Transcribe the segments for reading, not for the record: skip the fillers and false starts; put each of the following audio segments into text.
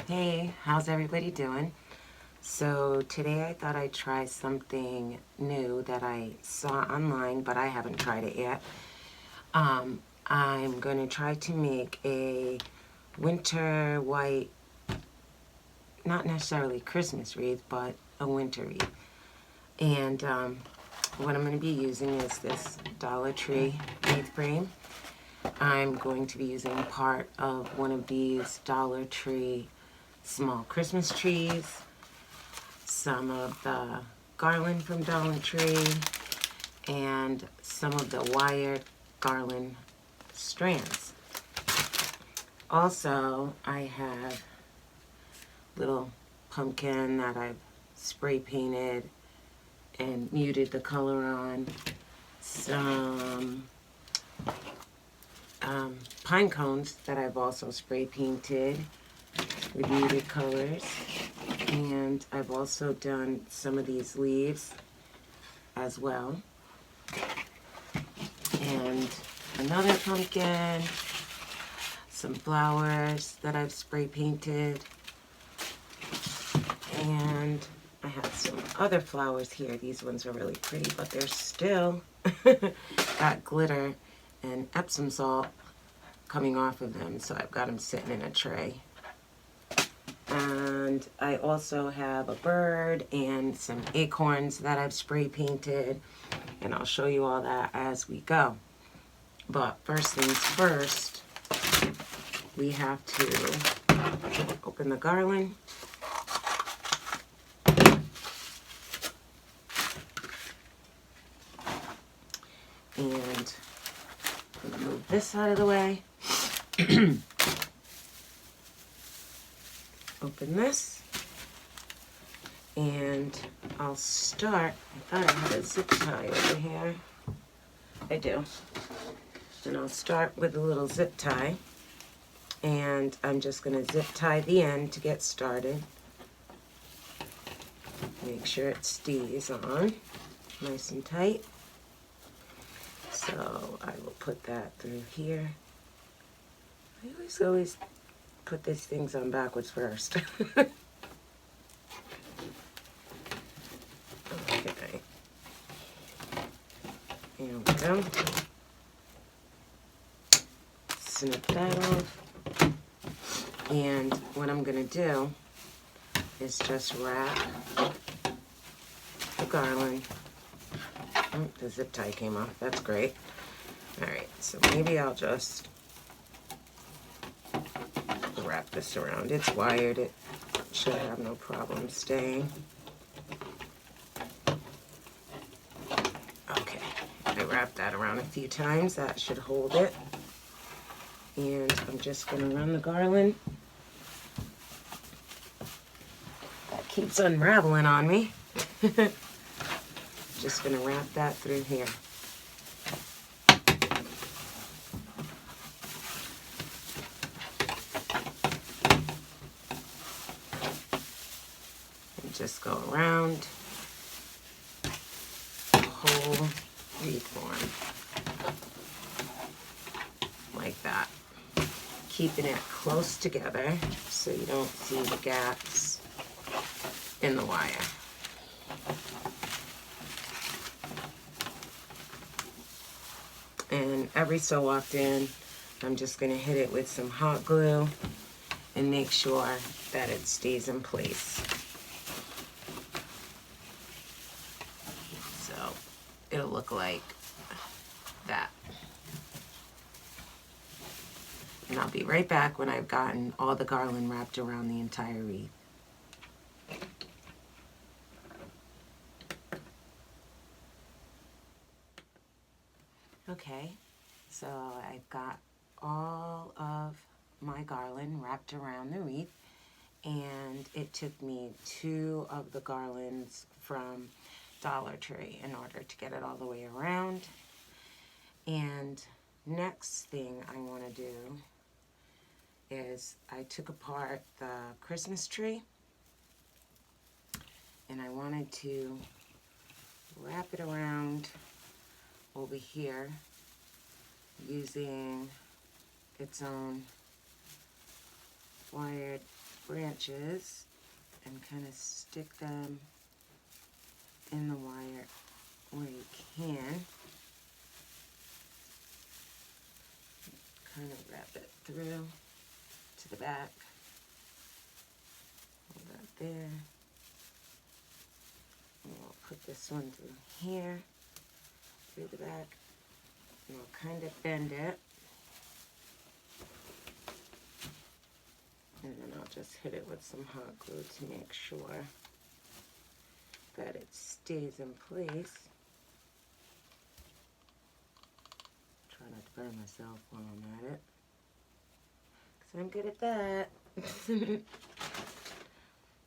Hey, how's everybody doing? So today I thought I'd try something new that I saw online, but I haven't tried it yet. I'm going to try to make a winter white, not necessarily Christmas wreath, but a winter wreath. And what I'm going to be using is this Dollar Tree wreath frame. I'm going to be using part of one of these Dollar Tree small Christmas trees, some of the garland from Dollar Tree, and some of the wired garland strands. Also, I have little pumpkin that I've spray painted and muted the color on, some pine cones that I've also spray painted with muted colors, and I've also done some of these leaves as well, and another pumpkin, some flowers that I've spray painted, and I have some other flowers here. These ones are really pretty, but they're still got glitter and Epsom salt coming off of them, so I've got them sitting in a tray. And I also have a bird and some acorns that I've spray painted, and I'll show you all that as we go. But first things first, we have to open the garland. And I'm gonna move this out of the way. Open this, and I'll start. I thought I had a zip tie over here. I do. And I'll start with a little zip tie, and I'm just going to zip tie the end to get started. Make sure it stays on nice and tight. So I will put that through here. I always put these things on backwards first. Okay. Here we go. Snip that off. And what I'm going to do is just wrap the garland. Oh, the zip tie came off. That's great. Alright, so maybe I'll just wrap this around. It's wired. It should have no problem staying. Okay, I wrapped that around a few times. That should hold it. And I'm just going to run the garland. That keeps unraveling on me. Just going to wrap that through here. And just go around the whole wreath form. Like that. Keeping it close together so you don't see the gaps in the wire. And every so often, I'm just going to hit it with some hot glue and make sure that it stays in place. So it'll look like that. And I'll be right back when I've gotten all the garland wrapped around the entire wreath. Okay, so I've got all of my garland wrapped around the wreath, and it took me 2 of the garlands from Dollar Tree in order to get it all the way around. And next thing I want to do is I took apart the Christmas tree, and I wanted to wrap it around over here using its own wired branches and kind of stick them in the wire where you can. Kind of wrap it through to the back. Hold that there. And we'll put this one through here, through the back, and we'll kind of bend it. And then I'll just hit it with some hot glue to make sure that it stays in place. Try not to burn myself while I'm at it, because I'm good at that.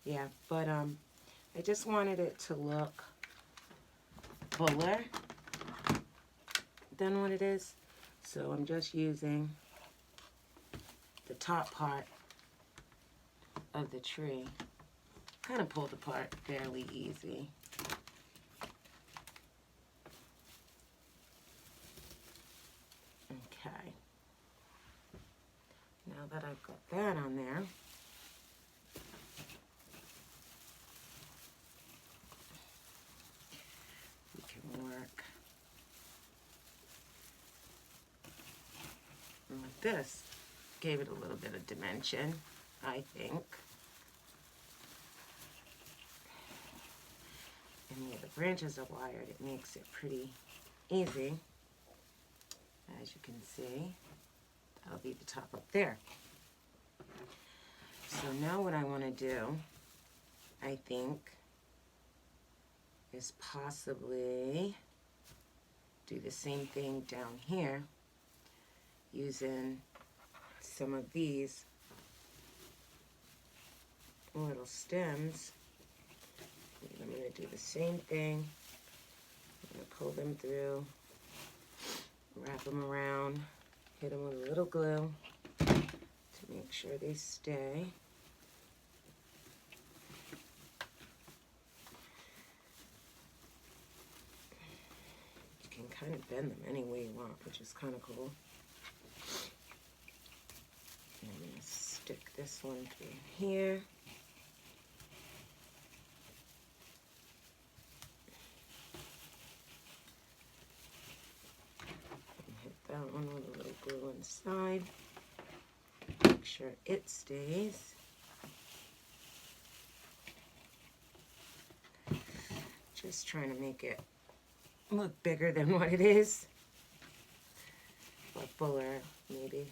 Yeah, but I just wanted it to look fuller than what it is. So I'm just using the top part of the tree. Kind of pulled apart fairly easy. Okay. Now that I've got that on there, we can work with this. Gave it a little bit of dimension, I think. And where the branches are wired, it makes it pretty easy. As you can see, that'll be the top up there. So now what I want to do, I think, is possibly do the same thing down here using some of these little stems. And I'm going to do the same thing. I'm going to pull them through, wrap them around, hit them with a little glue to make sure they stay. You can kind of bend them any way you want, which is kind of cool. And I'm going to stick this one through here. That one with a little glue inside. Make sure it stays. Just trying to make it look bigger than what it is. Or fuller, maybe.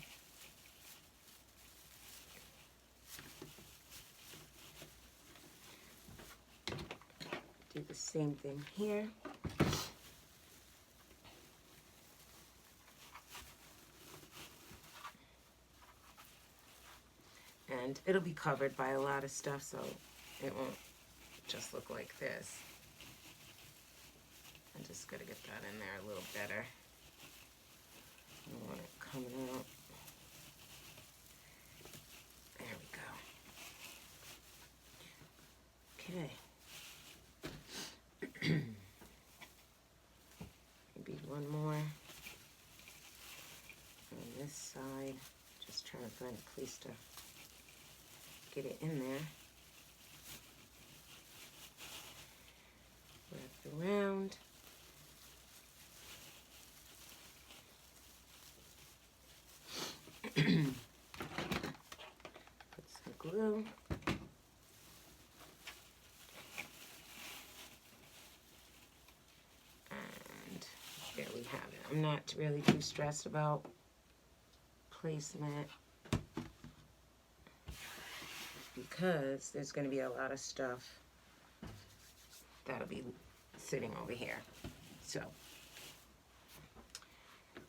Do the same thing here. And it'll be covered by a lot of stuff, so it won't just look like this. I'm just gonna get that in there a little better. I don't want it coming out. There we go. Okay. Maybe one more on this side. Just trying to find a place to get it in there. Wrap it around. Put some glue. And there we have it. I'm not really too stressed about placement, because there's going to be a lot of stuff that'll be sitting over here. So,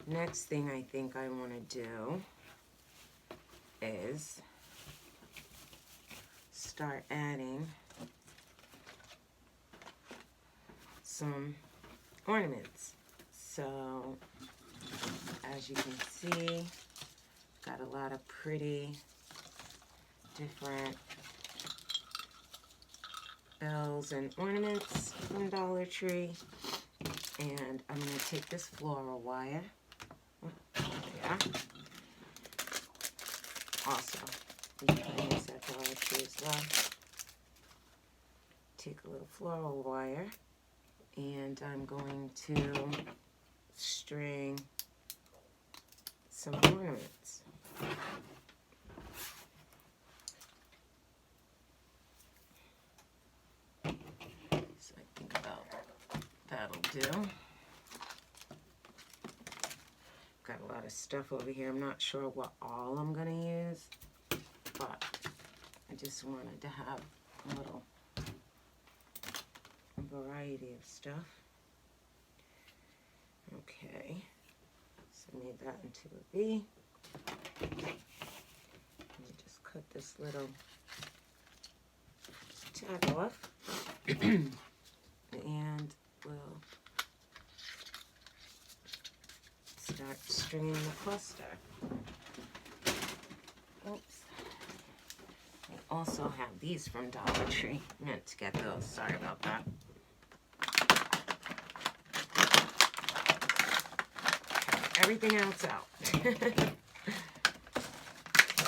next thing I think I want to do is start adding some ornaments. So, as you can see, got a lot of pretty different bells and ornaments from Dollar Tree. And I'm going to take this floral wire. Yeah. Also, you can find this at Dollar Tree. take a little floral wire and I'm going to string some ornaments. So I think about that'll do. Got a lot of stuff over here. I'm not sure what all I'm going to use, but I just wanted to have a little variety of stuff. Okay, so I made that into a V. Let me just cut this little tag off and we'll start stringing the cluster. Oops. I also have these from Dollar Tree. I meant to get those. Sorry about that. Okay, everything else out.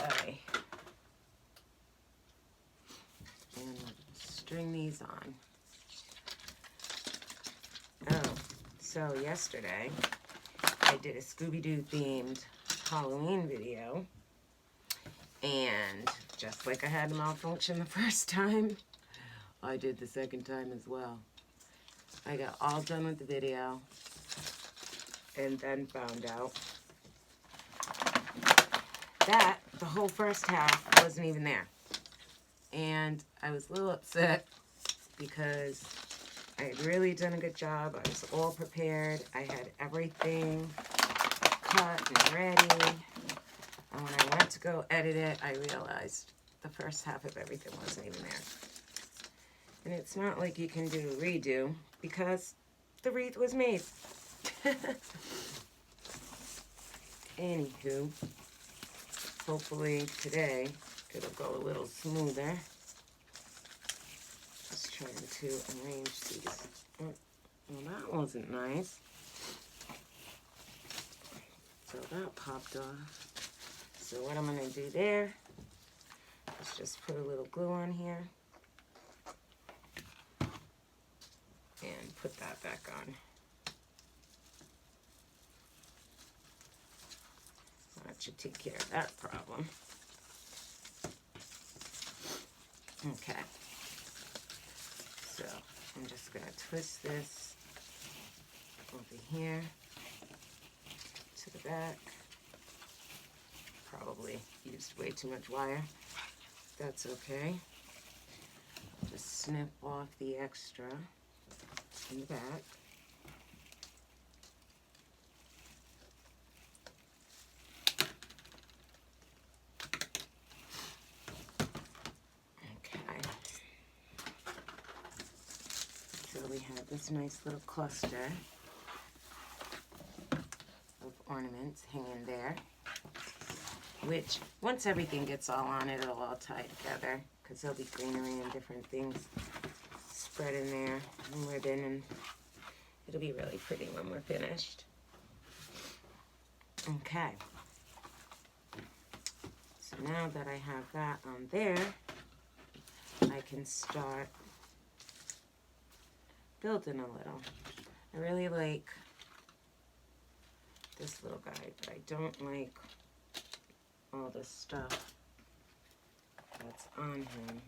Okay. And string these on. Oh, so yesterday I did a Scooby-Doo themed Halloween video, and just like I had a malfunction the first time, I did the second time as well. I got all done with the video and then found out that the whole first half wasn't even there. And I was a little upset because I had really done a good job. I was all prepared. I had everything cut and ready. And when I went to go edit it, I realized the first half of everything wasn't even there. And it's not like you can do a redo because the wreath was made. Anywho, hopefully today it'll go a little smoother. Just trying to arrange these. Well, that wasn't nice. So that popped off. So what I'm going to do there is just put a little glue on here and put that back on. That should take care of that problem. Okay. So I'm just going to twist this over here to the back. Probably used way too much wire. That's okay. I'll just snip off the extra in the back. Okay. So we have this nice little cluster of ornaments hanging there, which once everything gets all on it, it'll all tie together because there'll be greenery and different things spread in there and ribbon, and it'll be really pretty when we're finished. Okay. So now that I have that on there, I can start building a little. I really like this little guy, but I don't like all the stuff that's on him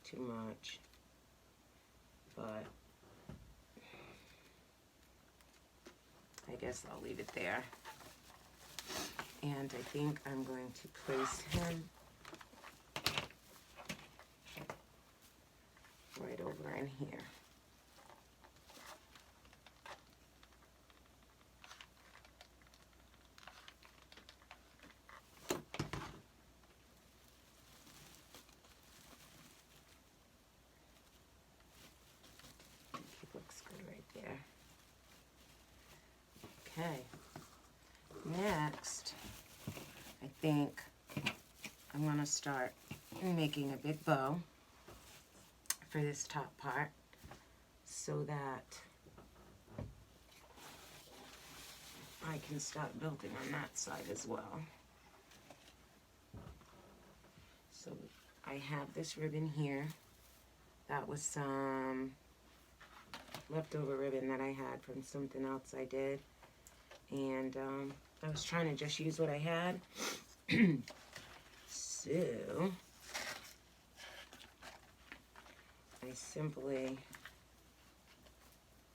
too much, but I guess I'll leave it there. And I think I'm going to place him right over in here. Looks good right there. Okay. Next, I think I'm going to start making a big bow for this top part so that I can start building on that side as well. So I have this ribbon here That was some leftover ribbon that I had from something else I did. And I was trying to just use what I had. So I simply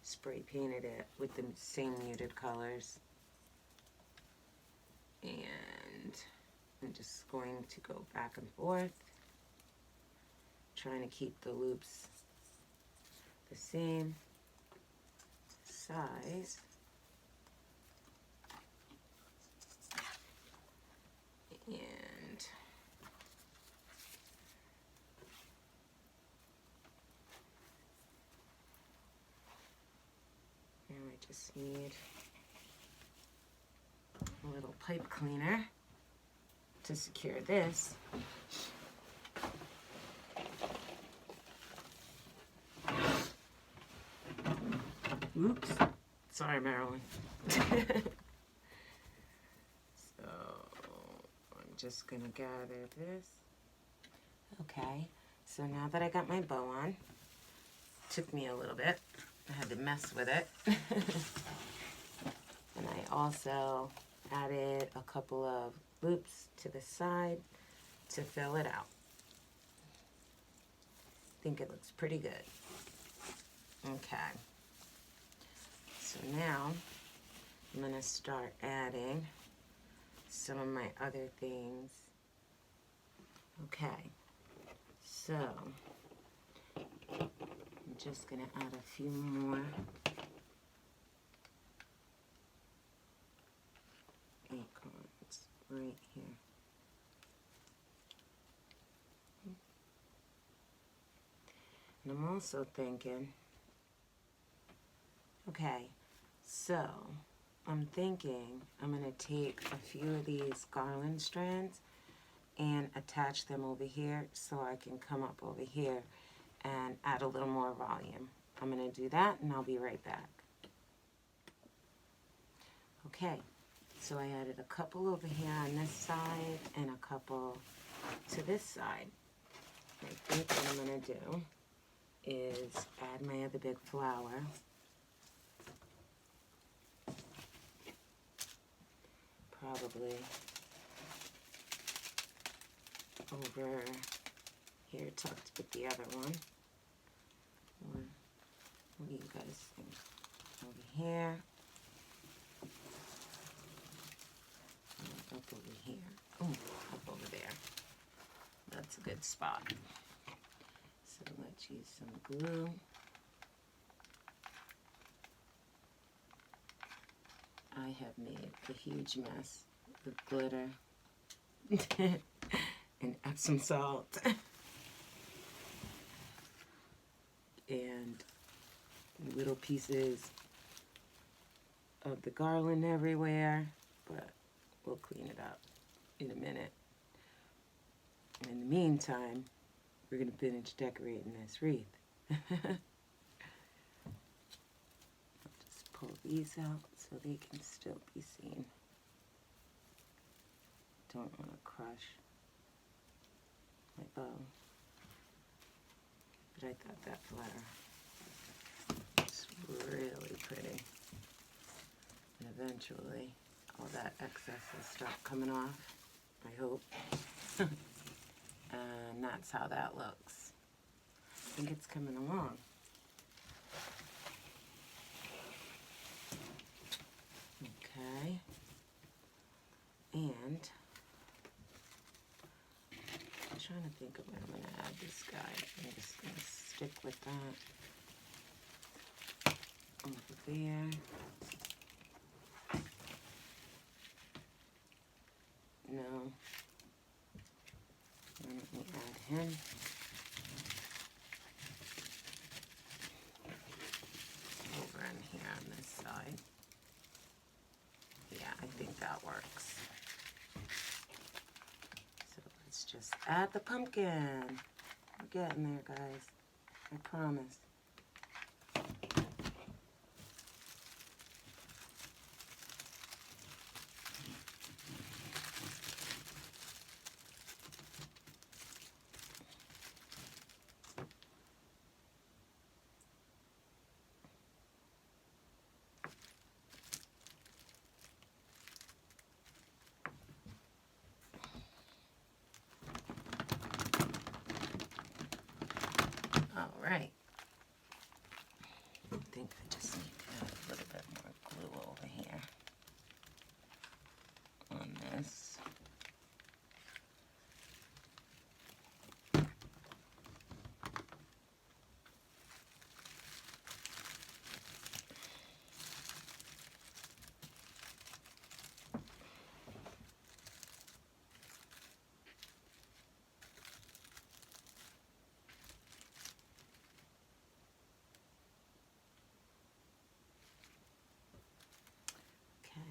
spray painted it with the same muted colors. And I'm just going to go back and forth, trying to keep the loops the same size. And now I just need a little pipe cleaner to secure this. Oops. Sorry, Marilyn. So I'm just gonna gather this. Okay, so now that I got my bow on, took me a little bit. I had to mess with it. And I also added a couple of loops to the side to fill it out. I think it looks pretty good. Okay. So now I'm going to start adding some of my other things. Okay. So I'm just going to add a few more acorns right here. And I'm also thinking, okay, so I'm thinking I'm going to take a few of these garland strands and attach them over here so I can come up over here and add a little more volume. I'm going to do that and I'll be right back. Okay, so I added a couple over here on this side and a couple to this side. I think what I'm going to do is add my other big flower. Probably over here tucked with the other one. Or what do you guys think? Over here. And up over here. Oh, up over there. That's a good spot. So let's use some glue. I have made a huge mess with glitter and Epsom salt and little pieces of the garland everywhere, but we'll clean it up in a minute. And in the meantime, we're going to finish decorating this wreath. Pull these out so they can still be seen. Don't want to crush my bow. But I thought that flower was really pretty. And eventually all that excess will start coming off, I hope. And that's how that looks. I think it's coming along. Okay, and I'm trying to think of where I'm going to add this guy. I'm just going to stick with that over there. No, let me add him. Over in here on this side. Yeah, I think that works. So let's just add the pumpkin. We're getting there, guys. I promise. this. Okay.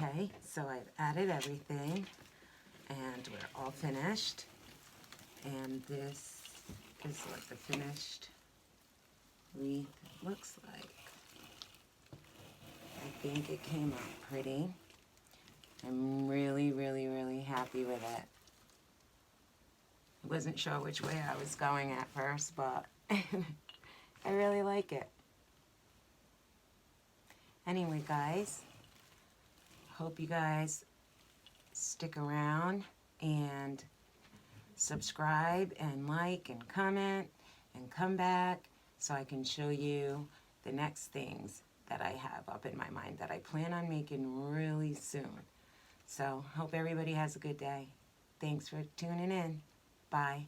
Okay, so I've added everything and we're all finished. And this is what the finished wreath looks like. I think it came out pretty. I'm really, really, really happy with it. I wasn't sure which way I was going at first, but I really like it. Anyway, guys, hope you guys stick around and subscribe and like and comment and come back so I can show you the next things that I have up in my mind that I plan on making really soon. So hope everybody has a good day. Thanks for tuning in. Bye.